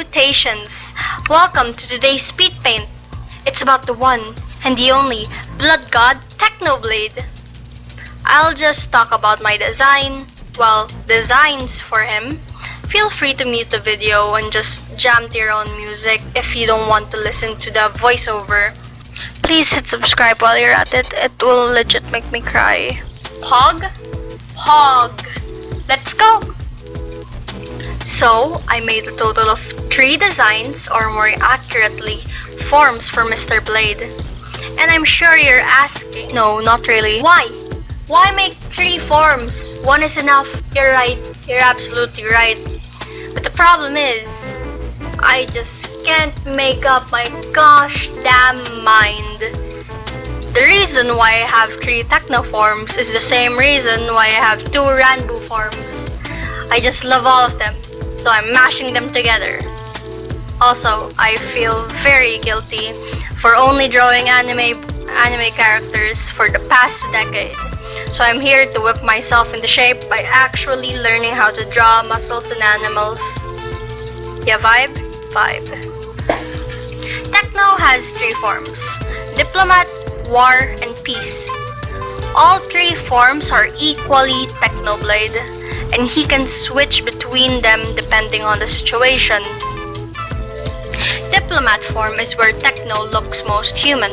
Salutations! Welcome to today's speed paint. It's about the one and the only blood god Technoblade. I'll just talk about my designs for him. Feel free to mute the video and just jam to your own music if you don't want to listen to the voiceover. Please hit subscribe while you're at it. It will legit make me cry. Pog? Let's go! So, I made a total of 3 designs, or more accurately, forms for Mr. Blade. And I'm sure you're asking, no, not really, why? Why make 3 forms? 1 is enough. You're right, you're absolutely right. But the problem is, I just can't make up my gosh damn mind. The reason why I have 3 techno forms is the same reason why I have 2 Ranbu forms. I just love all of them, so I'm mashing them together. Also, I feel very guilty for only drawing anime characters for the past decade. So I'm here to whip myself into shape by actually learning how to draw muscles and animals. Yeah, vibe? Vibe. Techno has 3 forms: Diplomat, War, and Peace. All 3 forms are equally Technoblade, and he can switch between them depending on the situation. Diplomat form is where Techno looks most human.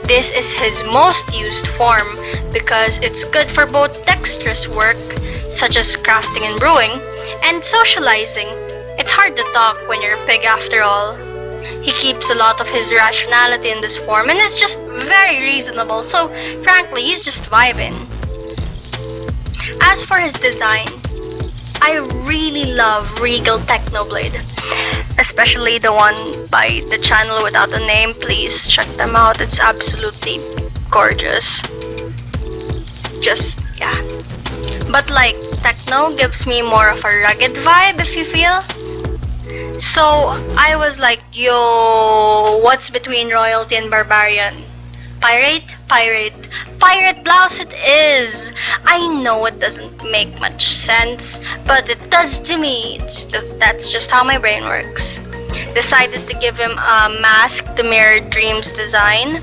This is his most used form because it's good for both dexterous work, such as crafting and brewing, and socializing. It's hard to talk when you're a pig after all. He keeps a lot of his rationality in this form and is just very reasonable, so frankly, he's just vibing. As for his design, I really love Regal Technoblade, especially the one by the channel without a name. Please check them out, it's absolutely gorgeous. Yeah. But like, Techno gives me more of a rugged vibe, if you feel. So I was like, yo, what's between royalty and barbarian? Pirate blouse it is! I know it doesn't make much sense, but it does to me. That's just how my brain works. Decided to give him a mask to mirror Dream's design.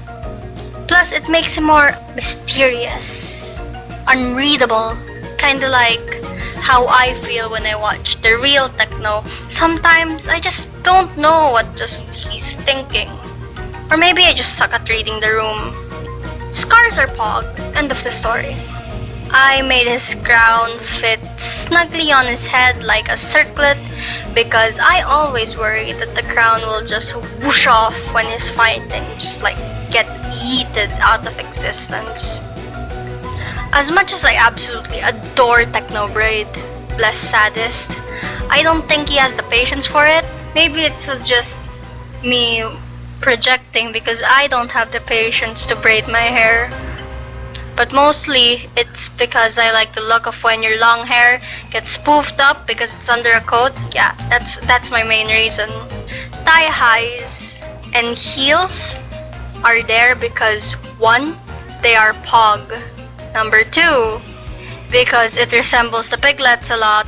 Plus, it makes him more mysterious, unreadable, kinda like how I feel when I watch the real Techno. Sometimes I just don't know what he's thinking. Or maybe I just suck at reading the room. Scars are Pog. End of the story. I made his crown fit snugly on his head like a circlet because I always worry that the crown will just whoosh off when he's fighting, just like get yeeted out of existence. As much as I absolutely adore Technoblade, bless sadist, I don't think he has the patience for it. Maybe it's just me projecting because I don't have the patience to braid my hair. But mostly, it's because I like the look of when your long hair gets poofed up because it's under a coat. Yeah, that's my main reason. Thigh highs and heels are there because 1, they are Pog. Number 2, because it resembles the piglets a lot,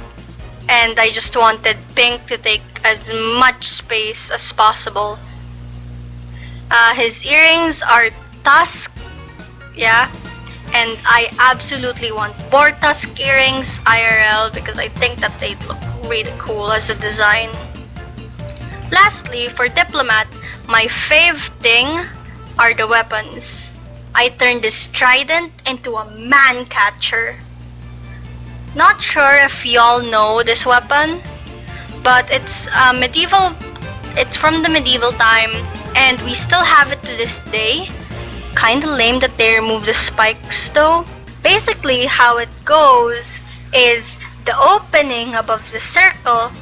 and I just wanted pink to take as much space as possible. His earrings are tusk, yeah, and I absolutely want boar tusk earrings IRL because I think that they'd look really cool as a design. Lastly, for Diplomat, my fave thing are the weapons. I turned this trident into a man catcher. Not sure if y'all know this weapon, but it's from the medieval time, and we still have it to this day. Kinda lame that they removed the spikes though. Basically, how it goes is the opening above the circle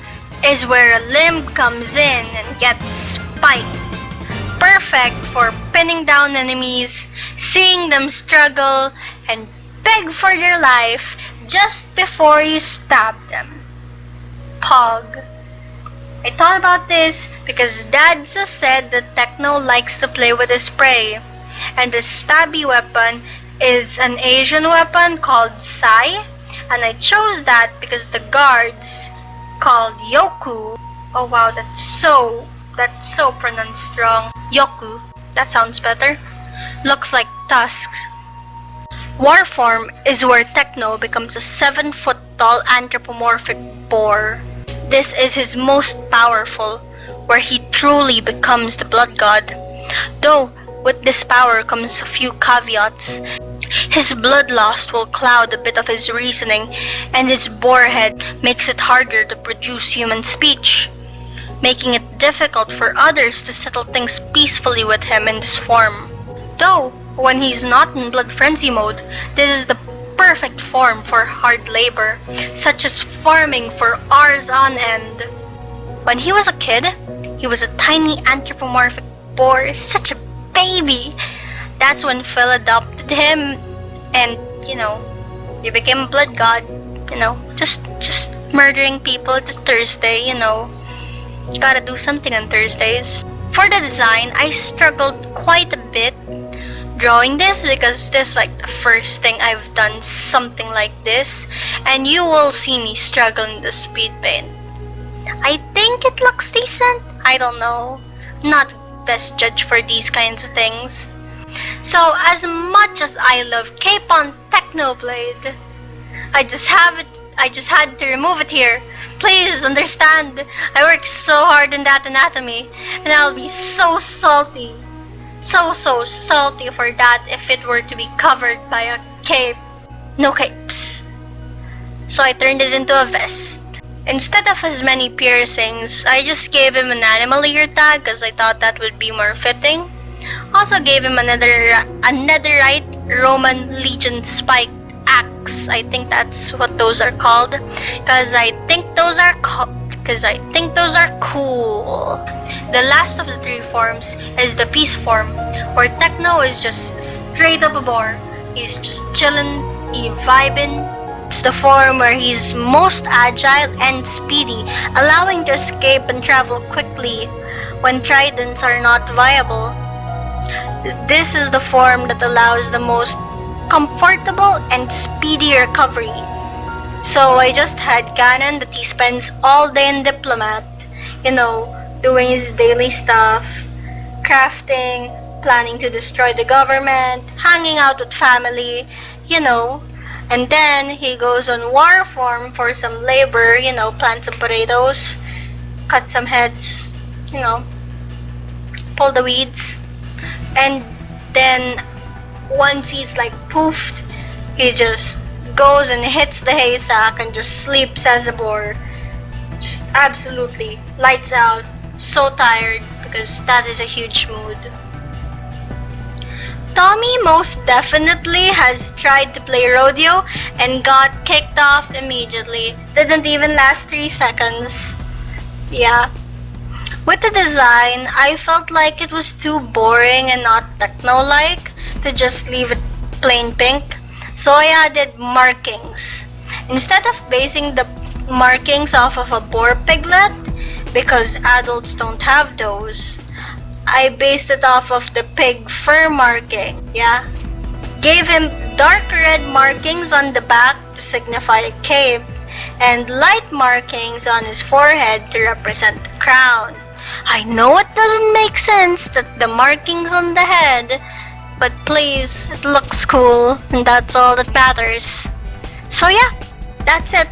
is where a limb comes in and gets spiked. Perfect for pinning down enemies, seeing them struggle, and beg for their life just before you stab them. Pog. I thought about this because Dadza said that Techno likes to play with his prey, and the stabby weapon is an Asian weapon called Sai, and I chose that because the guards called Yoku Oh wow, that's so pronounced wrong. Yoku. That sounds better. Looks like tusks. Warform is where Techno becomes a 7-foot tall anthropomorphic boar. This is his most powerful, where he truly becomes the blood god. Though, with this power comes a few caveats. His bloodlust will cloud a bit of his reasoning, and his boar head makes it harder to produce human speech, making it difficult for others to settle things peacefully with him in this form. Though, when he's not in blood frenzy mode, this is the perfect form for hard labor, such as farming for hours on end. When he was a kid, he was a tiny anthropomorphic boar, such a baby. That's when Phil adopted him, and he became a blood god. Just murdering people. It's Thursday. Gotta do something on Thursdays. For the design, I struggled quite a bit drawing this because this is like the first thing I've done something like this, and you will see me struggle in the speed paint. I think it looks decent. I don't know. Not best judge for these kinds of things. So as much as I love Cape on Technoblade, I just had to remove it here. Please understand, I worked so hard in that anatomy, and I'll be so salty. So salty for that if it were to be covered by a cape. No capes. So I turned it into a vest. Instead of as many piercings, I just gave him an animal ear tag because I thought that would be more fitting. Also gave him a netherite Roman Legion spiked axe. I think that's what those are called, because I think those are cool. The last of the three forms is the peace form, where Techno is just straight up a boar. He's just chillin', vibing. It's the form where he's most agile and speedy, allowing to escape and travel quickly when tridents are not viable. This is the form that allows the most comfortable and speedy recovery. So I just had Ganon that he spends all day in Diplomat, doing his daily stuff, crafting, planning to destroy the government, hanging out with family, and then he goes on war form for some labor, plant some potatoes, cut some heads, pull the weeds. And then once he's like poofed, he just goes and hits the haystack and just sleeps as a boar. Just absolutely lights out. So tired because that is a huge mood. Tommy most definitely has tried to play rodeo and got kicked off immediately. Didn't even last 3 seconds. Yeah. With the design, I felt like it was too boring and not techno-like to just leave it plain pink. So I added markings. Instead of basing the markings off of a boar piglet, because adults don't have those, I based it off of the pig fur marking. Yeah. Gave him dark red markings on the back to signify a cape, and light markings on his forehead to represent the crown. I know it doesn't make sense that the markings on the head, but please, it looks cool, and that's all that matters. So yeah, that's it.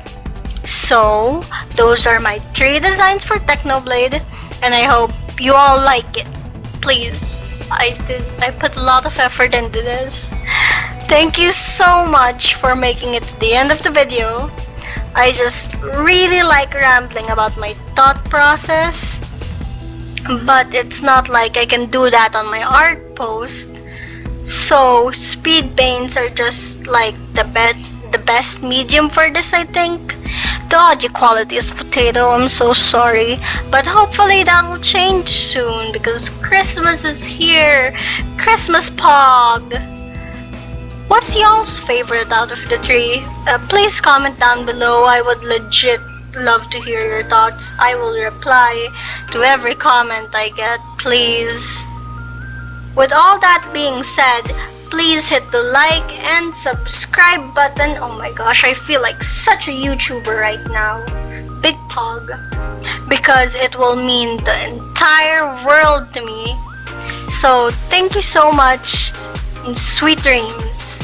So, those are my 3 designs for Technoblade, and I hope you all like it. Please, I put a lot of effort into this. Thank you so much for making it to the end of the video. I just really like rambling about my thought process, but it's not like I can do that on my art post. So speed paints are just like the best medium for this, I think. The audio quality is potato, I'm so sorry, but hopefully that'll change soon because Christmas is here. Christmas Pog. What's y'all's favorite out of the 3? Please comment down below. I would legit love to hear your thoughts. I will reply to every comment I get, please. With all that being said, please hit the like and subscribe button. Oh my gosh, I feel like such a YouTuber right now. big hug because it will mean the entire world to me. So thank you so much and sweet dreams.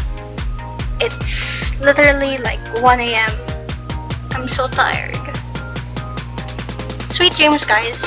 It's literally like 1 a.m. I'm so tired. Sweet dreams, guys.